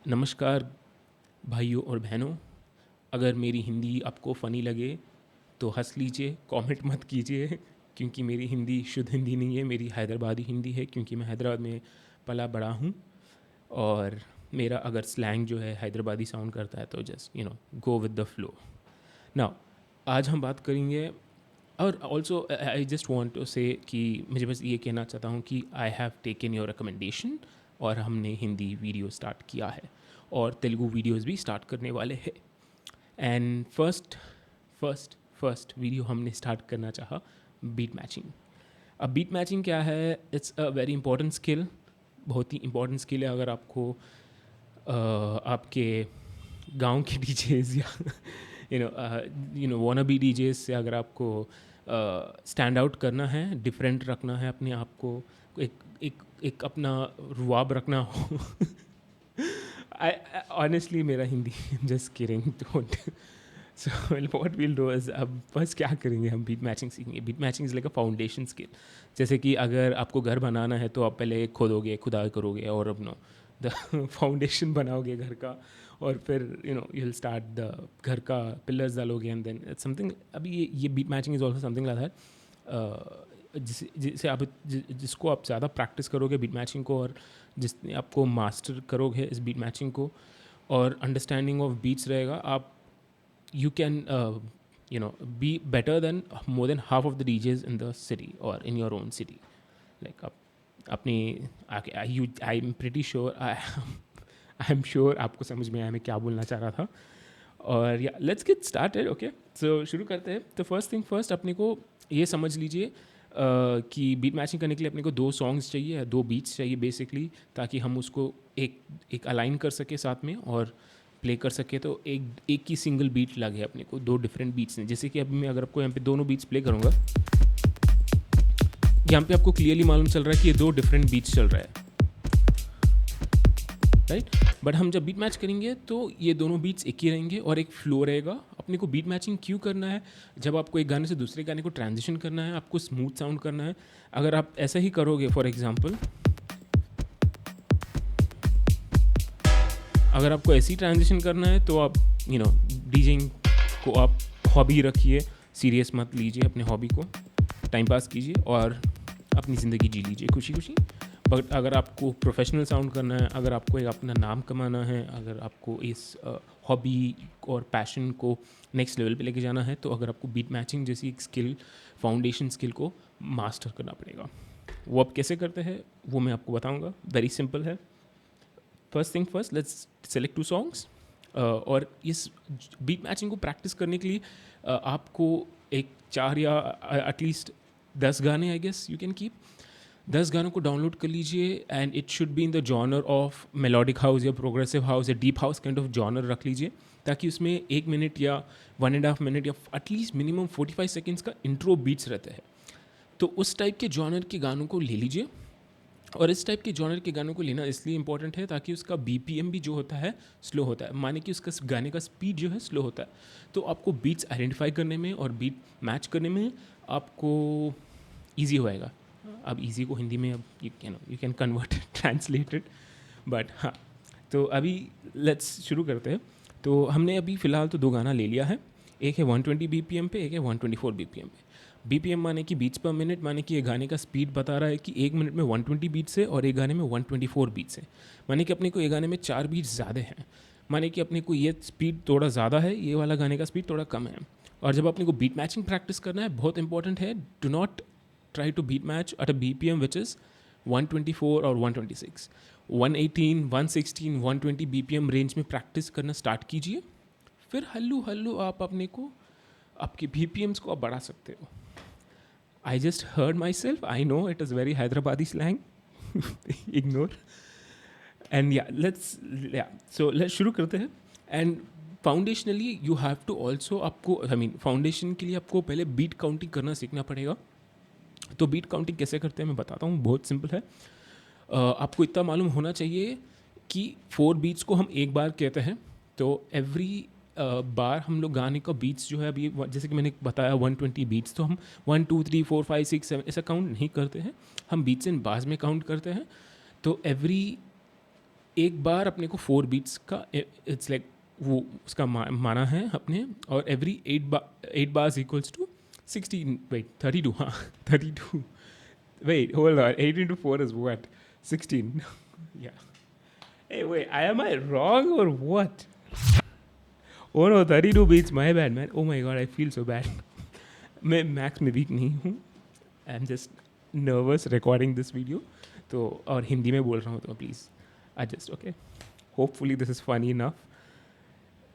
नमस्कार भाइयों और बहनों। अगर मेरी हिंदी आपको फ़नी लगे तो हंस लीजिए, कमेंट मत कीजिए क्योंकि मेरी हिंदी शुद्ध हिंदी नहीं है, मेरी हैदराबादी हिंदी है क्योंकि मैं हैदराबाद में पला बड़ा हूँ। और मेरा अगर स्लैंग जो है हैदराबादी साउंड करता है तो just go with the flow. Now आज हम बात करेंगे। और also I just want to say कि मुझे बस ये कहना चाहता हूँ कि I have taken your recommendation और हमने हिंदी वीडियो स्टार्ट किया है और तेलुगु वीडियोस भी स्टार्ट करने वाले हैं। एंड फर्स्ट फर्स्ट वीडियो हमने स्टार्ट करना चाहा बीट मैचिंग। अब बीट मैचिंग क्या है? It's a very important skill, बहुत ही इंपॉर्टेंट स्किल है। अगर आपको आपके गांव के डीजेज या वाना बी डीजेज से अगर आपको स्टैंड आउट करना है, डिफरेंट रखना है अपने आप को, एक एक एक अपना रुआब रखना हो I honestly मेरा Hindi just kidding don't. So what will do is, अब बस क्या करेंगे, हम बीट मैचिंग सीखेंगे। Beat matching is like a foundation skill. जैसे कि अगर आपको घर बनाना है तो आप पहले खोदोगे, खुदाई करोगे और अपना द फाउंडेशन बनाओगे घर का, और फिर यू विल स्टार्ट द घर का पिलर्स डालोगे एंड देन इट्स समथिंग। अभी ये beat matching is also something like that. जिसे आप जिसको आप ज़्यादा प्रैक्टिस करोगे बीट मैचिंग को, और जिसने आपको मास्टर करोगे इस बीट मैचिंग को और अंडरस्टैंडिंग ऑफ बीट्स रहेगा, आप you can be better than more than half of the DJs in the city or in your own city. Like अपनी I'm pretty sure I'm sure आपको समझ में आया मैं क्या बोलना चाह रहा था। और या लेट्स गेट स्टार्टेड। ओके, सो शुरू करते हैं। तो फर्स्ट थिंग फर्स्ट, अपने को ये समझ लीजिए कि बीट मैचिंग करने के लिए अपने को 2 सॉन्ग्स चाहिए, 2 बीट्स चाहिए बेसिकली, ताकि हम उसको एक अलाइन कर सके साथ में और प्ले कर सके। तो एक ही सिंगल बीट लगे अपने को, 2 डिफरेंट बीट्स हैं। जैसे कि अभी मैं अगर आपको यहाँ पे दोनों बीट्स प्ले करूँगा, यहाँ पे आपको क्लियरली मालूम चल रहा है कि ये 2 डिफरेंट बीट्स चल रहा है, राइट। बट हम जब बीट मैच करेंगे तो ये दोनों बीट्स एक ही रहेंगे और एक फ्लो रहेगा। अपने को बीट मैचिंग क्यों करना है? जब आपको एक गाने से दूसरे गाने को ट्रांजिशन करना है, आपको स्मूथ साउंड करना है। अगर आप ऐसा ही करोगे, फॉर एग्जाम्पल अगर आपको ऐसी ट्रांजिशन करना है तो आप डीजिंग को आप हॉबी रखिए, सीरियस मत लीजिए अपने हॉबी को, टाइम पास कीजिए और अपनी ज़िंदगी जी लीजिए खुशी खुशी। बट अगर आपको प्रोफेशनल साउंड करना है, अगर आपको एक अपना नाम कमाना है, अगर आपको इस हॉबी और पैशन को नेक्स्ट लेवल पे लेके जाना है, तो अगर आपको बीट मैचिंग जैसी एक स्किल, फाउंडेशन स्किल को मास्टर करना पड़ेगा। वो आप कैसे करते हैं वो मैं आपको बताऊंगा। वेरी सिंपल है। First thing first, let's select 2 songs. और इस बीट मैचिंग को प्रैक्टिस करने के लिए आपको एक 4 या एटलीस्ट 10 गाने, I guess you can keep 10 गानों को डाउनलोड कर लीजिए। And it should be in the genre of melodic house या प्रोग्रेसिव हाउस या deep house kind of genre रख लीजिए, ताकि उसमें 1 मिनट या 1.5 मिनट या एटलीस्ट मिनिमम 45 सेकेंड्स का इंट्रो बीट्स रहते हैं। तो उस टाइप के जॉनर के गानों को ले लीजिए। और इस टाइप के जॉनर के गानों को लेना इसलिए इंपॉर्टेंट है ताकि उसका BPM भी जो होता है स्लो होता है, माने कि उसका गाने का स्पीड जो है स्लो होता है। तो आपको बीट्स आइडेंटिफाई करने में और बीट मैच करने में आपको ईजी होएगा। अब ईजी को हिंदी में अब you can convert translate it, but हाँ। तो अभी लेट्स शुरू करते हैं। तो हमने अभी फ़िलहाल तो 2 गाना ले लिया है। एक है 120 BPM पे, एक है 124 BPM पे। BPM माने कि बीट्स पर मिनट, माने कि ये गाने का स्पीड बता रहा है कि 1 मिनट में 120 बीट्स है और एक गाने में 124 बीट्स है। माने कि अपने को ये गाने में 4 बीट्स ज़्यादा हैं, माने कि अपने को ये स्पीड थोड़ा ज़्यादा है, ये वाला गाने का स्पीड थोड़ा कम है। और जब अपने को बीट मैचिंग प्रैक्टिस करना है, बहुत इंपॉर्टेंट है, do not try to beat match at a BPM which is 124 और 126। 118, 116, 120 BPM रेंज में प्रैक्टिस करना स्टार्ट कीजिए। फिर हल्लू हल्लू आप अपने को आपके BPMs को आप बढ़ा सकते हो। I just heard myself. I know it is very Hyderabadi slang. Ignore. And so let's शुरू करते हैं। And foundationally you have to also आपको foundation के लिए आपको पहले बीट काउंटिंग करना सीखना पड़ेगा। तो बीट काउंटिंग कैसे करते हैं मैं बताता हूँ, बहुत सिंपल है। आपको इतना मालूम होना चाहिए कि 4 बीट्स को हम एक बार कहते हैं। तो एवरी बार हम लोग गाने का बीट्स जो है, अभी जैसे कि मैंने बताया 120 बीट्स, तो हम 1 2 3 4 5 6 7 ऐसा काउंट नहीं करते हैं, हम बीट्स इन बार्स में काउंट करते हैं। तो एवरी एक बार अपने को 4 बीट्स का इट्स लाइक वो उसका माना है अपने, और every 8 bars equals to 16 wait 32 हाँ 32 wait hold on 8 into 4 is what 16 yeah hey wait am I wrong or what oh no 32 beats my bad man oh my god I feel so bad मैं maths में week नहीं हूँ, I am just nervous recording this video, तो और हिंदी में बोल रहा हूँ तो please adjust okay, hopefully this is funny enough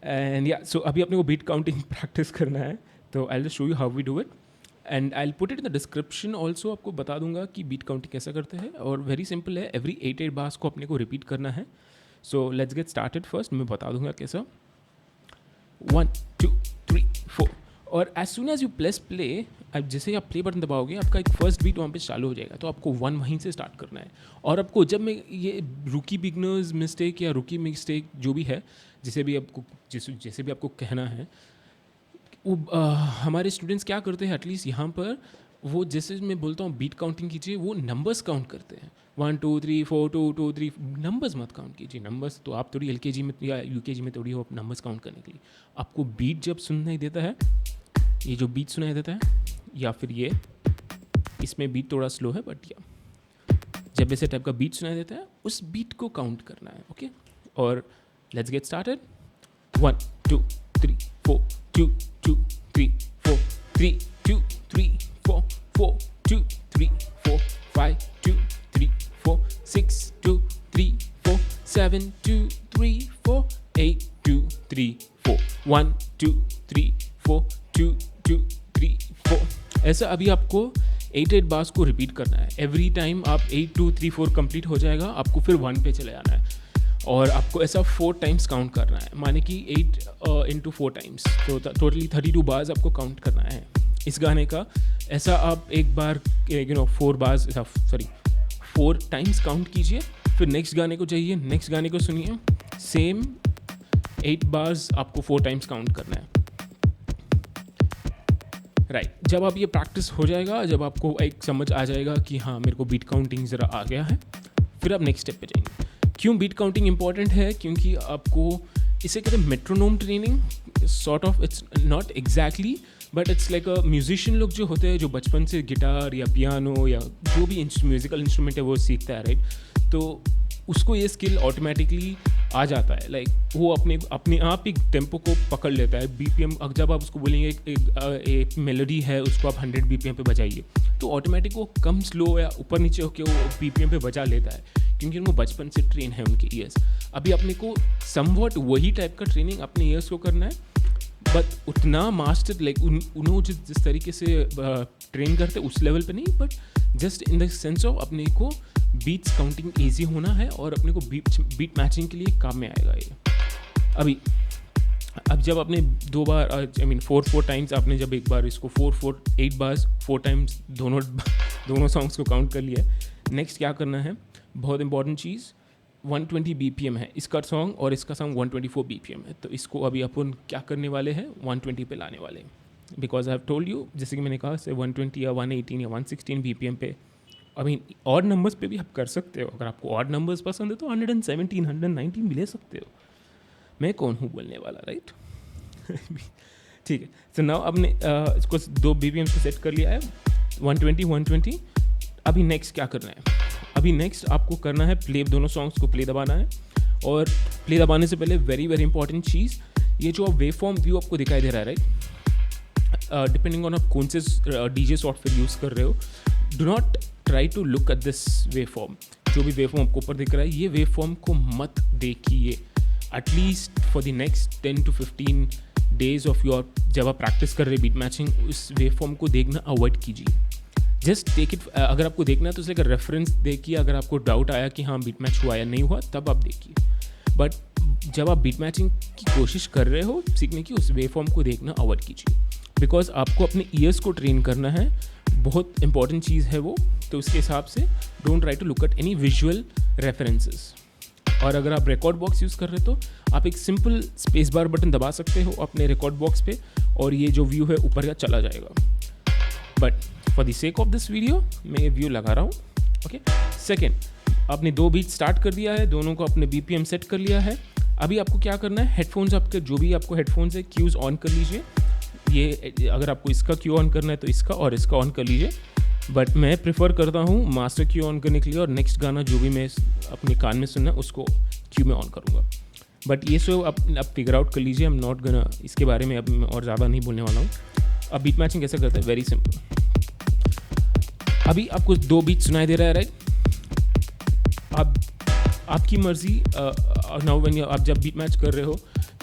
and या सो अभी अपने को बीट काउंटिंग प्रैक्टिस करना है, तो I will show you how we do it and I will put it in the description also, आपको बता दूंगा कि बीट काउंटिंग कैसा करते हैं, और वेरी सिंपल है, एवरी 8 बार्स को अपने को रिपीट करना है. So let's get started. First मैं बता दूंगा कैसा. 1 2 3 4 और as soon as you press play, अब जैसे आप प्ले बटन दबाओगे आपका एक फर्स्ट बीट वहाँ पे चालू हो जाएगा, तो आपको 1 वहीं से स्टार्ट करना है. और आपको जब मैं ये रुकी बिगनर्स मिस्टेक या रुकी मिस्टेक जो भी है, जैसे भी आपको कहना है, वो हमारे स्टूडेंट्स क्या करते हैं एटलीस्ट यहाँ पर, वो जैसे मैं बोलता हूँ बीट काउंटिंग कीजिए, वो नंबर्स काउंट करते हैं 1 2 3 4 2 2 3. नंबर्स मत काउंट कीजिए. नंबर्स तो आप थोड़ी LKG में या UKG में थोड़ी हो नंबर्स काउंट करने के लिए. आपको बीट जब सुनाई देता है, ये जो बीट सुनाई देता है, या फिर ये इसमें बीट थोड़ा स्लो है बट या जब ऐसे टाइप का बीट सुनाई देता है, उस बीट को काउंट करना है. ओके, और लेट्स गेट स्टार्टेड. 1 2 3 4 2 2 3 4 3 2 3 4 4 2 3 4 5 2 3 4 6 2 3 4 7 2 3 4 8 2 3 4 1 2 3 4 2 2 3 4. ऐसा अभी आपको 8 बार्स को रिपीट करना है. एवरी टाइम आप 8 2 3 4 कंप्लीट हो जाएगा, आपको फिर 1 पे चले जाना है, और आपको ऐसा 4 टाइम्स काउंट करना है, माने कि 8 into 4 टाइम्स, तो टोटली 32 बार्स आपको काउंट करना है इस गाने का. ऐसा आप एक बार 4 टाइम्स काउंट कीजिए, फिर नेक्स्ट गाने को जाइए, नेक्स्ट गाने को सुनिए, सेम 8 बार्स आपको 4 टाइम्स काउंट करना है. राइट. जब आप ये प्रैक्टिस हो जाएगा, जब आपको एक समझ आ जाएगा कि हाँ मेरे को बीट काउंटिंग ज़रा आ गया है, फिर आप नेक्स्ट स्टेप पे जाएंगे. क्यों बीट काउंटिंग इंपॉर्टेंट है? क्योंकि आपको इसे कहते हैं metronome training, sort of. It's not exactly but it's like a musician लोग जो होते हैं, जो बचपन से गिटार या पियानो या जो भी म्यूजिकल इंस्ट्रूमेंट है वो सीखता है, राइट. तो उसको ये स्किल ऑटोमेटिकली आ जाता है, लाइक वो अपने आप ही टेम्पो को पकड़ लेता है. BPM जब आप उसको बोलेंगे एक मेलोडी है, उसको आप 100 BPM पे बजाइए, तो ऑटोमेटिक वो कम स्लो या ऊपर नीचे होकर वो BPM पे बजा लेता है, क्योंकि उनको बचपन से ट्रेन है उनके ईयर्स. अभी अपने को समवॉट वही टाइप का ट्रेनिंग अपने ईयर्स को करना है, बट उतना मास्टर लाइक उन्होंने जिस तरीके से ट्रेन करते उस लेवल पे नहीं, but just in the sense of अपने को बीट्स काउंटिंग ईजी होना है, और अपने को बीट मैचिंग के लिए काम में आएगा ये. अब जब आपने 2 बार 4 टाइम्स आपने जब एक बार इसको 8 बार्स 4 टाइम्स दोनों सॉन्ग्स को काउंट कर लिया, नेक्स्ट क्या करना है, बहुत इंपॉर्टेंट चीज़, 120 BPM है इसका सॉन्ग, और इसका सॉन्ग 124 BPM है. तो इसको अभी अपन क्या करने वाले हैं, 120 पे लाने वाले हैं. Because I have told you, जैसे कि मैंने कहा, से 120 या 118 या 116 BPM पे. ऑड नंबर्स पे भी आप कर सकते हो. अगर आपको ऑड नंबर्स पसंद है तो 117 119 भी ले सकते हो. मैं कौन हूँ बोलने वाला, राइट. ठीक है. तो नाउ आपने इसको 2 BPM को सेट कर लिया है, 120. अभी नेक्स्ट क्या करना है, अभी नेक्स्ट आपको करना है प्ले, दोनों सॉन्ग्स को प्ले दबाना है. और प्ले दबाने से पहले वेरी वेरी इंपॉर्टेंट चीज़, ये जो वेव फॉर्म व्यू आपको दिखाई दे रहा है, राइट, डिपेंडिंग ऑन आप कौन से DJ सॉफ्टवेयर यूज़ कर रहे हो, do not try to look at this waveform. जो भी वेव फॉर्म आपको ऊपर दिख रहा है, ये वेव फॉर्म को मत देखिए, at least for the next 10 to 15 days of your, जब आप प्रैक्टिस कर रहे बीट मैचिंग, उस वेव फॉर्म को देखना अवॉइड कीजिए. जस्ट टेक इट, अगर आपको देखना है तो उसका रेफरेंस देखिए. अगर आपको डाउट आया कि हाँ बीट मैच हुआ या नहीं हुआ, तब आप देखिए. बट जब आप बीट मैचिंग की कोशिश कर रहे हो सीखने की, उस वेव फॉर्म को देखना अवॉइड कीजिए, बिकॉज आपको अपने ईयर्स को ट्रेन करना है. बहुत इंपॉर्टेंट चीज़ है वो. तो उसके हिसाब से don't try to look at any visual references. और अगर आप रिकॉर्ड बॉक्स यूज़ कर रहे हो तो आप एक सिंपल स्पेस बार बटन दबा सकते हो अपने रिकॉर्ड बॉक्स पे, और ये जो व्यू है ऊपर का चला जाएगा. But for the sake of this video मैं ये व्यू लगा रहा हूँ. ओके. सेकेंड, आपने 2 बीट स्टार्ट कर दिया है, दोनों को अपने BPM सेट कर लिया है। अभी आपको क्या करना है, हेडफोन्स आपके जो भी आपको हेडफोन्स है क्यूज़ ऑन कर लीजिए। ये अगर आपको इसका क्यू ऑन करना है तो इसका और इसका ऑन कर लीजिए, बट मैं प्रेफर करता हूँ मास्टर क्यू ऑन करने के लिए, और नेक्स्ट गाना जो भी मैं अपने कान में सुनना है उसको क्यू में ऑन करूँगा। बट ये सब आप फिगर आउट कर लीजिए। आई एम नॉट गना इसके बारे में अब मैं और ज़्यादा नहीं बोलने वाला हूँ। अब बीट मैचिंग कैसे करते हैं, वेरी सिंपल। अभी आपको 2 बीट सुनाई दे रहा है, राइट? अब आपकी मर्ज़ी नाउ व्हेन आप जब बीट मैच कर रहे हो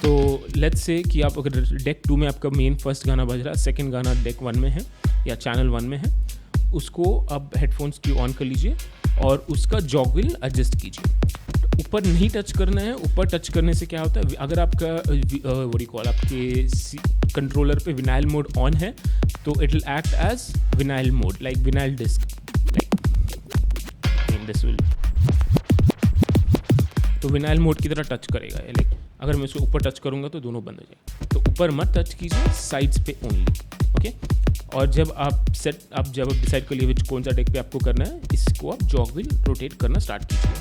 तो लेट्स से कि आप अगर डेक 2 में आपका मेन फर्स्ट गाना बज रहा है, सेकंड गाना डेक 1 में है या चैनल 1 में है, उसको अब हेडफोन्स की ऑन कर लीजिए और उसका जॉगल एडजस्ट कीजिए। ऊपर नहीं टच करना है। ऊपर टच करने से क्या होता है, अगर आपका व्हाट कॉल आपके कंट्रोलर पे विनाइल मोड ऑन है तो it will act as vinyl mode, like vinyl disc, like this will, तो विनाइल मोड की तरह टच करेगा। लाइक अगर मैं उसको ऊपर टच करूँगा तो दोनों बंद हो जाएंगे। तो ऊपर मत टच कीजिए, साइड्स पे ओनली, ओके। और जब आप डिसाइड कर लिए कौन सा डेक पे आपको करना है, इसको आप जॉगविल रोटेट करना स्टार्ट कीजिए।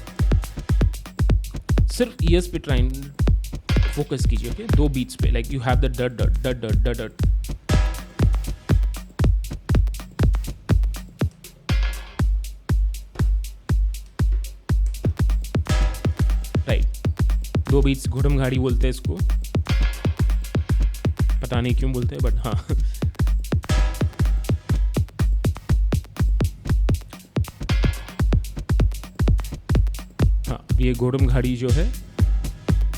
सिर्फ ईयर्स पे ट्राइन फोकस कीजिए, ओके। 2 बीट्स पे, लाइक यू हैव द डट डट डट डट डट डट, राइट। 2 बीट्स घुड़म घाड़ी बोलते हैं इसको, पता नहीं क्यों बोलते हैं, बट हाँ। ये घोड़म घाड़ी जो है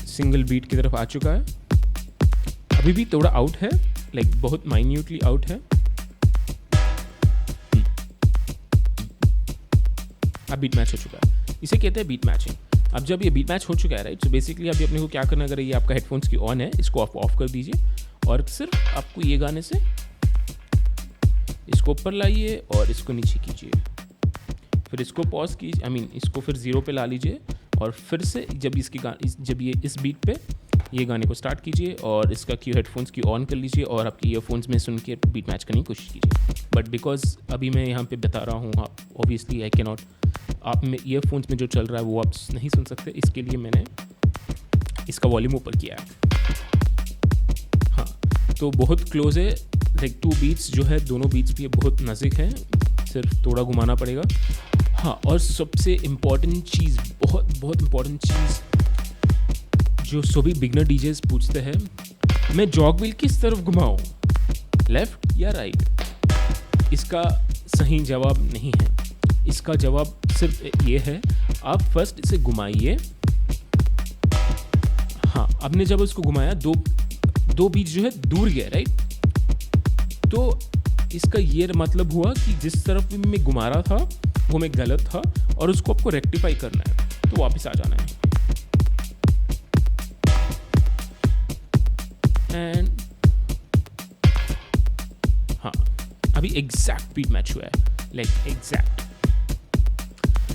सिंगल बीट की तरफ आ चुका है। अभी भी थोड़ा आउट है, लाइक बहुत माइन्यूटली आउट है। अब बीट मैच हो चुका है, इसे कहते हैं बीट मैचिंग। अब जब ये बीट मैच हो चुका है, राइट, तो बेसिकली अभी अपने को क्या करना है, अगर ये आपका हेडफोन्स की ऑन है, इसको आप ऑफ कर दीजिए और सिर्फ आपको ये गाने से इसको ऊपर लाइए और इसको नीचे कीजिए, फिर इसको पॉज कीजिए, इसको फिर 0 पे ला लीजिए और फिर से जब ये इस बीट पे ये गाने को स्टार्ट कीजिए और इसका क्यू हेडफोन्स की ऑन कर लीजिए और आपकी ईयरफोन्स में सुन के बीट मैच करने की कोशिश कीजिए। बट बिकॉज अभी मैं यहाँ पे बता रहा हूँ, ऑब्वियसली आई कैन नॉट, आप में ईयरफोन्स में जो चल रहा है वो आप नहीं सुन सकते, इसके लिए मैंने इसका वॉल्यूम ऊपर किया है। हाँ, तो बहुत क्लोज है, लाइक 2 बीट्स जो है, दोनों बीट्स भी बहुत नज़दीक है, सिर्फ थोड़ा घुमाना पड़ेगा। हाँ, और सबसे इम्पॉर्टेंट चीज़, बहुत इम्पॉर्टेंट चीज़ जो सभी बिगनर डीजेस पूछते हैं, मैं जॉग व्हील किस तरफ घुमाऊँ, लेफ्ट या राइट? इसका सही जवाब नहीं है। इसका जवाब सिर्फ ये है, आप फर्स्ट इसे घुमाइए। हाँ, आपने जब उसको घुमाया, दो बीच जो है दूर गए, राइट? तो इसका ये मतलब हुआ कि जिस तरफ मैं घुमा रहा था वो मैं गलत था और उसको आपको रेक्टिफाई करना है, तो वापस आ जाना है। एंड हाँ, अभी एग्जैक्ट बीट मैच हुआ है, लाइक एग्जैक्ट।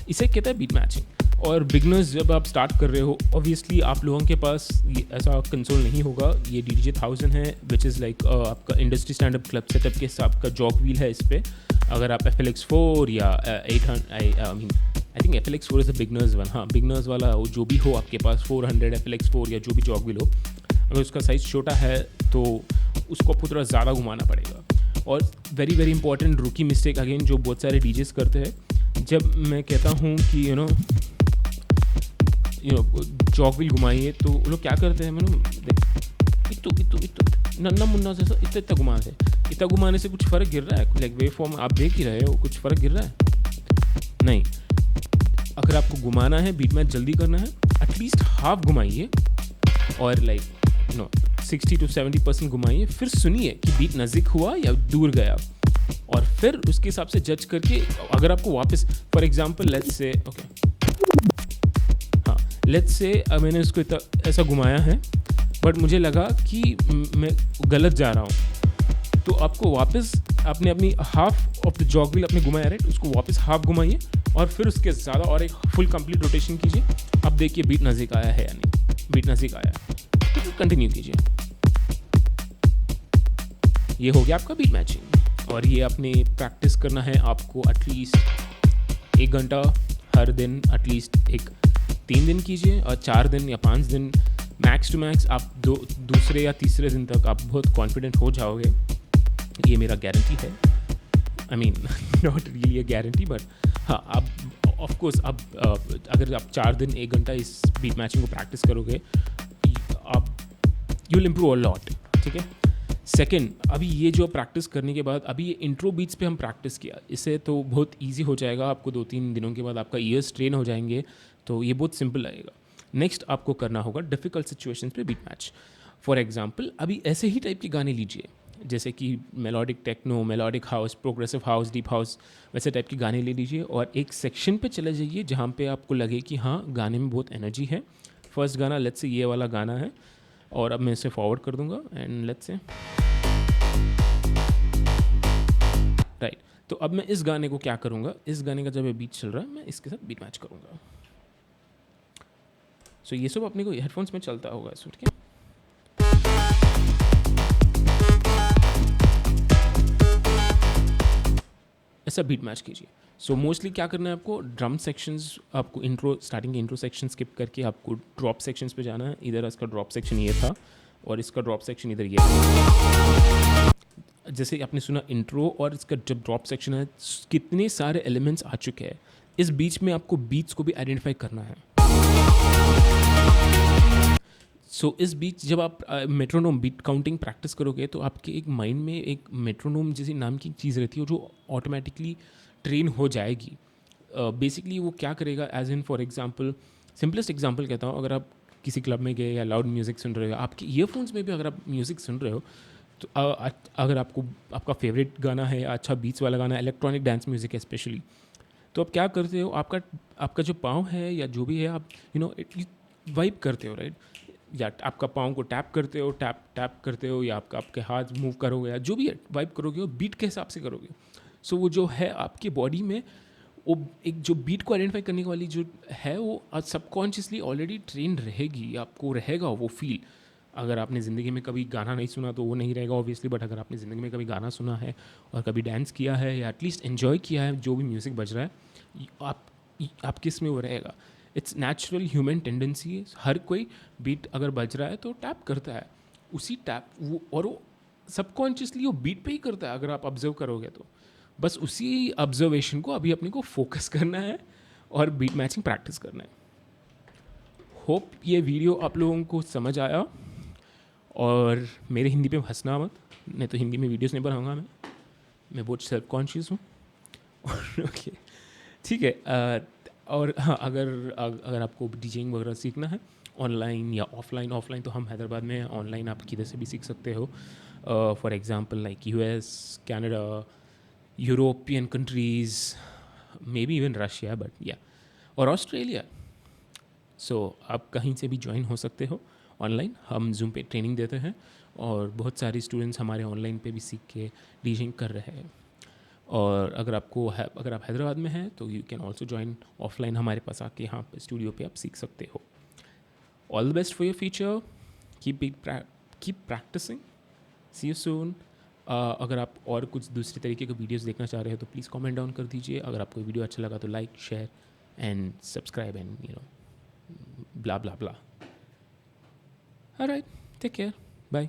इसे कहते हैं बीट मैचिंग। और बिगनर्स जब आप स्टार्ट कर रहे हो, ऑब्वियसली आप लोगों के पास ये ऐसा कंसोल नहीं होगा। ये DJ 1000 है, विच इज़ लाइक आपका इंडस्ट्री स्टैंडअप क्लब सेटअप के हिसाब का जॉग व्हील है इस पर। अगर आप FLX4 या 800, I think FLX4 is a beginners one. हाँ, बिगनर्स वाला जो भी हो आपके पास 400 FLX4 या जो भी जॉग व्हील हो, अगर उसका साइज़ छोटा है तो उसको आपको थोड़ा ज़्यादा घुमाना पड़ेगा। और वेरी वेरी इंपॉर्टेंट रूकी मिस्टेक अगेन जो बहुत सारे DJs करते हैं, जब मैं कहता हूँ कि यू नो जॉग व्हील घुमाइए, तो वो लोग क्या करते हैं, इतो नन्ना मुन्ना से इतना घुमाने से कुछ फ़र्क गिर रहा है? लाइक वेव फॉर्म आप देख ही रहे हो, कुछ फ़र्क गिर रहा है? नहीं। अगर आपको घुमाना है, बीट मैच जल्दी करना है, एटलीस्ट हाफ घुमाइए और लाइक 60 to 70% घुमाइए, फिर सुनिए कि बीट नज़दीक हुआ या दूर गया, और फिर उसके हिसाब से जज करके अगर आपको वापस, फॉर एग्जांपल लेट्स से मैंने उसको ऐसा घुमाया है बट मुझे लगा कि मैं गलत जा रहा हूँ, तो आपको वापस आपने अपनी half of the jog wheel अपने घुमाया, राइट, उसको वापस हाफ घुमाइए और फिर उसके ज़्यादा और एक फुल कंप्लीट रोटेशन कीजिए। अब देखिए बीट नज़दीक आया है या नहीं। बीट नज़दीक आया है तो कंटिन्यू कीजिए। ये हो गया आपका बीट मैचिंग। और ये आपने प्रैक्टिस करना है आपको एटलीस्ट 1 घंटा हर दिन एटलीस्ट एक 3 दिन कीजिए और 4 दिन या 5 दिन मैक्स टू मैक्स आप दूसरे या तीसरे दिन तक आप बहुत कॉन्फिडेंट हो जाओगे। ये मेरा गारंटी है। I mean not really a guarantee but हाँ, आप ऑफ कोर्स अब अगर आप 4 दिन 1 घंटा इस बीट मैचिंग को प्रैक्टिस करोगे आप you will improve a lot. ठीक है। सेकेंड, अभी ये जो प्रैक्टिस करने के बाद अभी ये इंट्रो बीट्स पे हम प्रैक्टिस किया, इससे तो बहुत ईजी हो जाएगा आपको। 2-3 दिनों के बाद आपका ईयर्स ट्रेन हो जाएंगे, तो ये बहुत सिंपल लगेगा। नेक्स्ट आपको करना होगा डिफ़िकल्ट सिचुएशंस पे बीट मैच। फॉर एग्जांपल अभी ऐसे ही टाइप के गाने लीजिए जैसे कि melodic techno, melodic house, progressive house, deep house, वैसे टाइप के गाने ले लीजिए और एक सेक्शन पे चले जाइए जहाँ पे आपको लगे कि हाँ गाने में बहुत एनर्जी है। फर्स्ट गाना लेट्स से ये वाला गाना है और अब मैं इसे फॉरवर्ड कर दूंगा एंड लेट्स से राइट। तो अब मैं इस गाने को क्या करूँगा, इस गाने का जब ये बीट चल रहा है मैं इसके साथ बीट मैच करूँगा। सो ये सब अपने को हेडफोन्स में चलता होगा इस ठीक है। ऐसा बीट मैच कीजिए। सो मोस्टली क्या करना है आपको, ड्रम सेक्शंस आपको इंट्रो स्टार्टिंग के इंट्रो सेक्शन स्किप करके आपको ड्रॉप सेक्शंस पे जाना है। इधर इसका ड्रॉप सेक्शन ये था और इसका ड्रॉप सेक्शन इधर ये था। जैसे आपने सुना इंट्रो और इसका जब ड्रॉप सेक्शन है कितने सारे एलिमेंट्स आ चुके हैं। इस बीच में आपको बीट्स को भी आइडेंटिफाई करना है। सो इस बीच जब आप मेट्रोनोम बीट काउंटिंग प्रैक्टिस करोगे तो आपके एक माइंड में एक मेट्रोनोम जैसी नाम की चीज़ रहती है जो ऑटोमेटिकली ट्रेन हो जाएगी। बेसिकली वो क्या करेगा, as in for example, simplest example कहता हूँ, अगर आप किसी क्लब में गए या लाउड म्यूज़िक सुन रहे हो, आपके ईयरफोन्स में भी अगर आप म्यूज़िक सुन रहे हो तो अगर आपको आपका फेवरेट गाना है, अच्छा बीट्स वाला गाना है, इलेक्ट्रॉनिक डांस म्यूज़िक है स्पेशली, तो आप क्या करते हो, आपका जो पाँव है या जो भी है आप वाइब करते हो राइट, या आपका पाँव को टैप करते हो, टैप करते हो, या आपके हाथ मूव करोगे या जो भी है वाइब करोगे वो बीट के हिसाब से करोगे। सो वो जो है आपके बॉडी में वो एक जो बीट को आइडेंटिफाई करने वाली जो है वो सबकॉन्शियसली ऑलरेडी ट्रेन रहेगी, आपको रहेगा वो फील। अगर आपने ज़िंदगी में कभी गाना नहीं सुना तो वो नहीं रहेगा ऑब्वियसली, बट अगर आपने ज़िंदगी में कभी गाना सुना है और कभी डांस किया है या एटलीस्ट एन्जॉय किया है जो भी म्यूज़िक बज रहा है, आपके इसमें वो रहेगा। इट्स नेचुरल ह्यूमन टेंडेंसी, हर कोई बीट अगर बज रहा है तो टैप करता है, उसी टैप वो सबकॉन्शियसली वो बीट पे ही करता है। अगर आप ऑब्जर्व करोगे तो बस उसी ऑब्जर्वेशन को अभी अपने को फोकस करना है और बीट मैचिंग प्रैक्टिस करना है। होप ये वीडियो आप लोगों को समझ आया और मेरे हिंदी पे हंसना मत, नहीं तो हिंदी में वीडियोस नहीं बनाऊंगा मैं बहुत सेल्फ कॉन्शियस हूँ। ओके ठीक है। और हाँ, अगर आपको डीजेइंग वगैरह सीखना है ऑनलाइन या ऑफलाइन तो हम हैदराबाद में ऑनलाइन आप किधर से भी सीख सकते हो। For example like US, Canada, European countries, may be even Russia, but या और ऑस्ट्रेलिया। सो आप कहीं से भी ज्वाइन हो सकते हो ऑनलाइन। हम जूम पे ट्रेनिंग देते हैं और बहुत सारे स्टूडेंट्स हमारे ऑनलाइन पे भी सीख के डीजेइंग कर रहे हैं। और अगर आप हैदराबाद में हैं तो you can also join offline हमारे पास आके यहाँ पे स्टूडियो पे आप सीख सकते हो। All the best for your future, keep practicing, see you soon. अगर आप और कुछ दूसरे तरीके के वीडियोस देखना चाह रहे हो तो प्लीज़ कमेंट डाउन कर दीजिए। अगर आपको वीडियो अच्छा लगा तो like, share and subscribe and blah blah blah. All right, take care, bye.